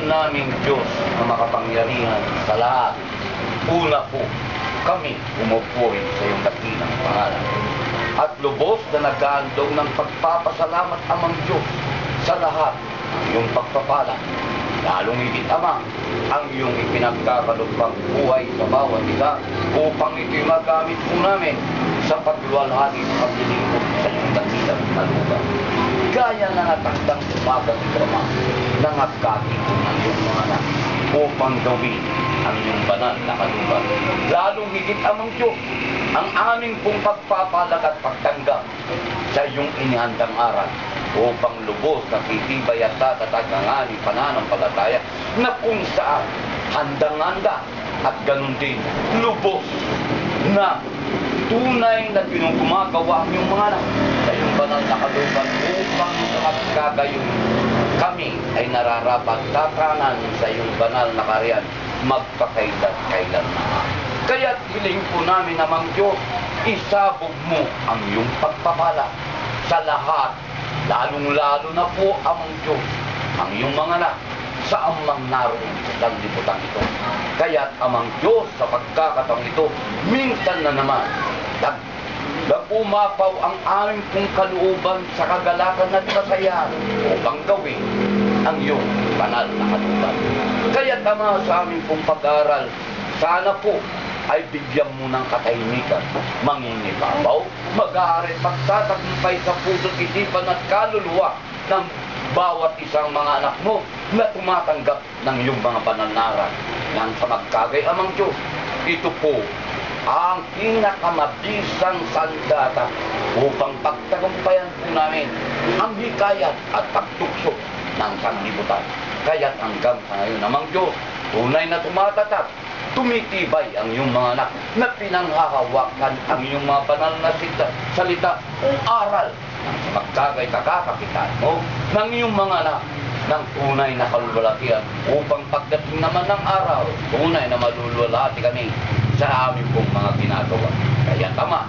Naming Diyos na makapangyarihan sa lahat. Una po, kami umupuri sa iyong dakilang pangalan. At lubos na nag-aandog ng pagpapasalamat amang Diyos sa lahat ng iyong pagpapala. Lalong higit Ama, ang iyong ipinagkakalupang buhay sa bawat isa upang ito'y magamit po namin sa pagluwalhati at paglilingkod sa iyong dakilang kalugan. Gaya na natandang umagang ito, Ama, na nagkakito ng iyong mga anak upang gawin ang iyong banal na kalugan. Lalong higit Amang Diyos, ang aming pong pagpapalag at pagtanggap sa iyong inihandang aral upang lubos na titibay at tatatag ang aming pananampalataya na kung saan handang-handa at ganun din lubos na tunay na pinugumagawa ang iyong mga anak sa iyong banal na kalugan upang sa magkagayon kami ay nararapat tatanan sa iyong banal na karyan magpakailan-kailan na. Kaya't hiling po namin Amang Diyos, isabog mo ang iyong pagpapala sa lahat, lalong-lalo na po Amang Diyos, ang iyong mga anak sa amang naroon sa sanglibutan ito. Kaya't Amang Diyos, sa pagkakataong ito, minsan na naman, umapaw ang aming pong kalooban sa kagalakan at kasayahan upang gawin ang iyong banal na kalugan. Kaya't Ama, sa aming pong pag-aaral, sana po ay bigyan mo ng katahimikan, manginibabaw, mag-aaral, pagtatagumpay sa puso't isipan at kaluluwa ng bawat isang mga anak mo na tumatanggap ng iyong mga banal na aral. Nang sa magkagay Amang Diyos, ito po ang pinakamabisang sandata upang pagtagumpayan po namin ang hikayat at pagtukso ng sanglibutan. Kaya't hanggang sa ngayon Amang Diyos, tunay na tumatatak, tumitibay ang iyong mga anak na pinanghahawakan ang iyong mga banal na salita o aral sa magkagay kakakapitan mo ng iyong mga anak ng tunay na kalulwalhatian upang pagdating naman ng araw, tunay na malulwalhati kami sa aming pong mga ginagawa. Kaya Ama,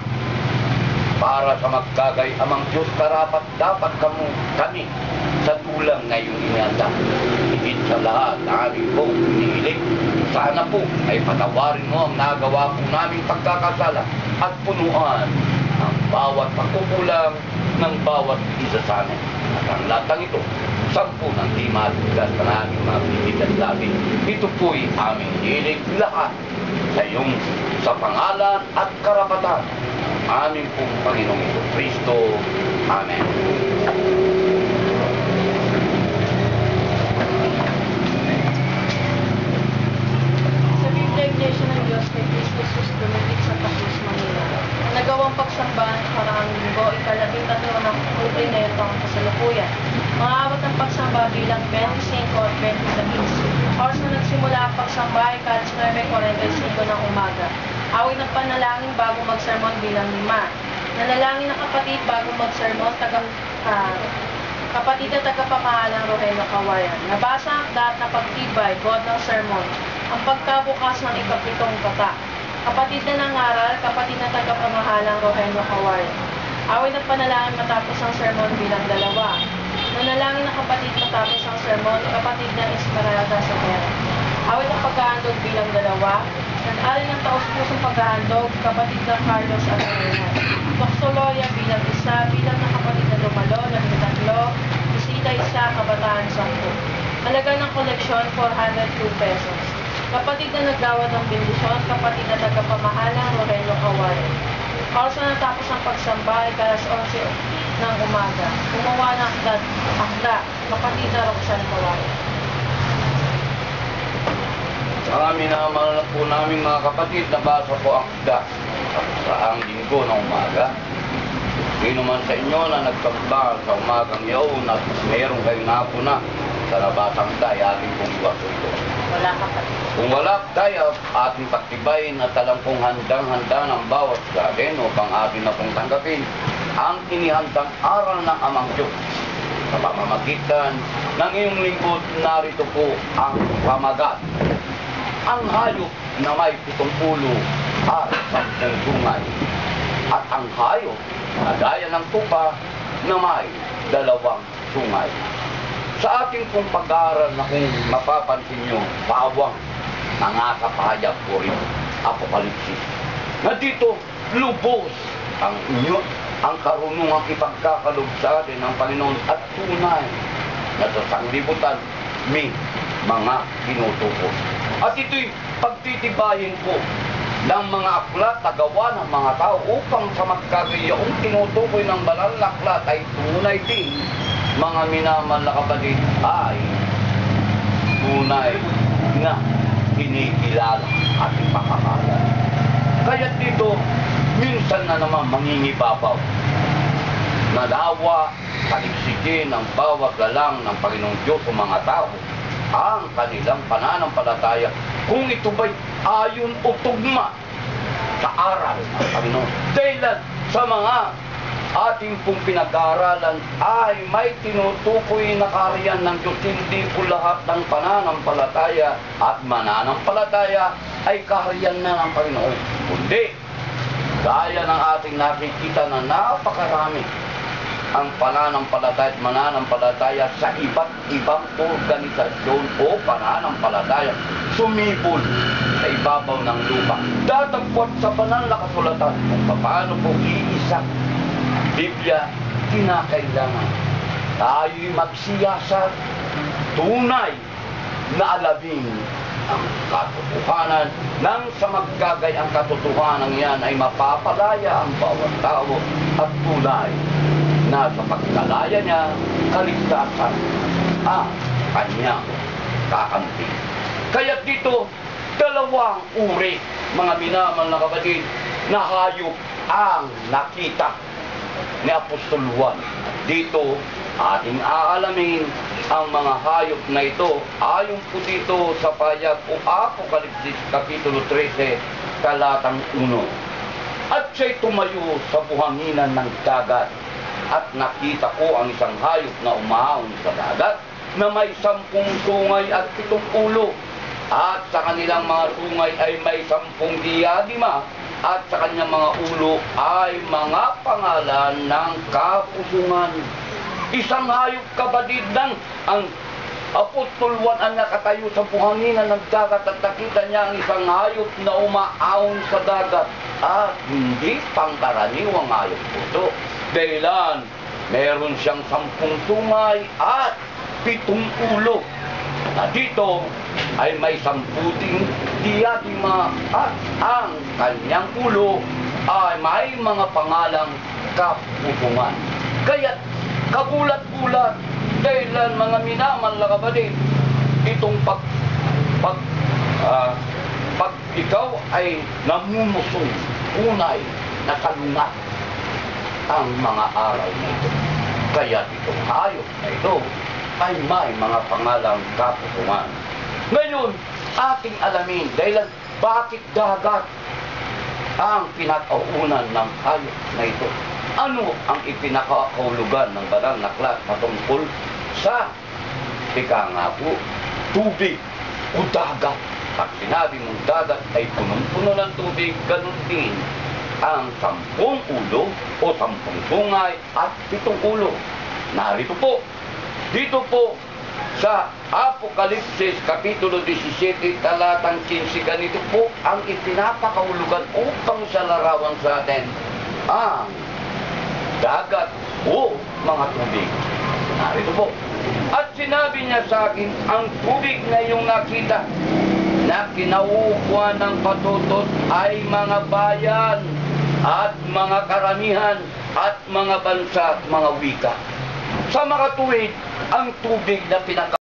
para sa magkagay Amang Diyos, karapat dapat kami sa tulang ngayong inihanda. Higit sa lahat na aming pong hinihiling, sana po ay patawarin mo ang nagawa po naming pagkakasala at punuan ang bawat pagkukulang ng bawat isa sa amin. At ang latang ito, 10 ng di matigas na aming mga bibigyan labi. Ito po'y aming hiling lahat sa pangalan at karapatan aming pong Panginoong Kristo. Amen. Sa Biblia, Iglesia ng Diyos kay Cristo Jesus Dumikit sa Cruz, Manila. Nagawang pagsambahan sa karang linggo, ika-13 ng Oktubre na ito ang kasalukuyan. Maabot ang pagsamba bilang 25 at 26. Oras na nagsimula ang pagsamba ay alas 9:45 ng umaga. Awit ng panalangin bago magsermon bilang 5. Nanalangin ng kapatid bago magsermon, kapatid at tagapamahalang Rogelio Kawayan. Nabasa ang akdat na pagtibay, god ng sermon, ang pagkabukas ng ika-7 kata. Kapatid na nangaral, kapatid na tagapamahalang Rogelio Kawayan. Awit ng panalangin matapos ang sermon bilang 2. Nanalangin ng kapatid matapos ang sermon, kapatid na Esmeralda sa Pera. Awit ang paghahandog bilang 2. Nag-alin ng taus-pusong paghahandog, kapatid na Carlos Adarena. Doxoloria bilang 1, bilang ng kapatid na Dumalo, 3, Bisita 1, Kabataan 10. Halaga ng koleksyon, 402 pesos. Kapatid na naggawad ng bendisyon, kapatid na tagapamahalang Rogelio Kawayan. Oras na natapos ang pagsamba ay alas 11 ng umaga. Gumawa ng akda, kapatid na Roxanne Kawayan. Sa minamahal po namin mga kapatid, nabasa po ang akda sa ang linggo ng umaga. Sino man sa inyo na nagtambal sa umagang yaon at mayroon kayong napuna sa nabasang day, ating pong iwaso ito. Wala kapatid. Kung wala tayo, ating pagtibayin at alam kong handang-handa ng bawat sa atin upang atin na pong tanggapin ang inihandang aral ng Amang Diyos. Sa pamamagitan ng iyong lingkod, narito po ang pamagat. Ang hayop na may 7 ulo at 10 tungay. At ang hayop na gaya ng tupa na may 2 tungay. Sa ating pong pag-aaral na kung mapapansin nyo, pawang nangakapahayag po rin, Apokalipsis. Na dito, lubos ang karunungang ipagkakalob sa atin ng Panginoon at tunay na sa sanglibutan may mga tinutukoy. At ito'y pagtitibayin po ng mga aklat na gawa ng mga tao upang sa magkagayaong tinutukoy ng banal na aklat ay tunay din, mga minamahal na kapatid, ay tunay na kinikilala at ipakakala. Kaya dito, minsan na naman mangingibabaw. Nalawa, paligsigin ng bawat lalang ng Panginoong Diyos o mga tao ang kanilang pananampalataya kung ito ba'y ayon o tugma sa aral ng Panginoon. Dahil sa mga ating pong pinag-aaralan ay may tinutukoy na kaharian ng Diyos. Hindi po lahat ng pananampalataya at mananampalataya ay kaharian na ng Panginoon. Kundi, gaya ng ating nakikita na napakarami ang pananampalataya at mananampalataya sa iba't ibang organisasyon o pananampalataya sumibol sa ibabaw ng lupa. Datagpot sa banal na kasulatan kung paano po iisa Biblia kinakailangan tayo'y magsiyasat tunay na alamin ang katotohanan nang sa magkagay ang katotohanan yan ay mapapalaya ang bawat tao at tunay na sa pagkalaya niya kaligtasan ang kanyang kakampi. Kaya dito, 2 uri, mga minamahal na kapatid, na hayop ang nakita ni Apostol Juan. Dito, ating aalamin ang mga hayop na ito ayon po dito sa pahayag o Apokalipsis Kapitulo 13, talatang 1. At siya'y tumayo sa buhanginan ng dagat at nakita ko ang isang hayop na umaahon sa dagat na may 10 sungay at 7 ulo. At sa kanilang mga sungay ay may 10 diadima at sa kanyang mga ulo ay mga pangalan ng kapusungan. Isang hayop kapatid ng ang Apostol Juan ang nakatayo sa buhanginan ng dagat at nakita niya ang isang hayop na umaahon sa dagat at hindi pangkaraniwang hayop po ito. Dahilan, meron siyang 10 sungay at 7 ulo. Na dito ay may 10 diadima at ang kanyang ulo ay may mga pangalang kaputungan. Kaya kagulat-gulat dahilan mga minamahal na kapatid, itong pag ikaw ay namumusong unay na kalungat ang mga aral nito. Kaya itong hayop na ito ay may mga pangalang kaputungan. Ngayon, ating alamin dahilan bakit dagat ang pinakauunan ng hayop na ito. Ano ang ipinakahulugan ng banal na aklat patungkol sa nga po, tubig o dagat? Pag sinabi mong dagat ay punong-puno ng tubig, ganun din ang 10 ulo o 10 sungay at 7 ulo. Narito po, dito po sa Apokalipsis Kapitulo 17, talatang 15, ganito po ang ipinapakahulugan upang sa larawan sa atin ang dagat o mga tubig. Narito po. At sinabi niya sa akin, ang tubig na iyong nakita na kinauukuan ng patutot ay mga bayan at mga karamihan at mga bansa at mga wika. Sa makatuwid, ang tubig na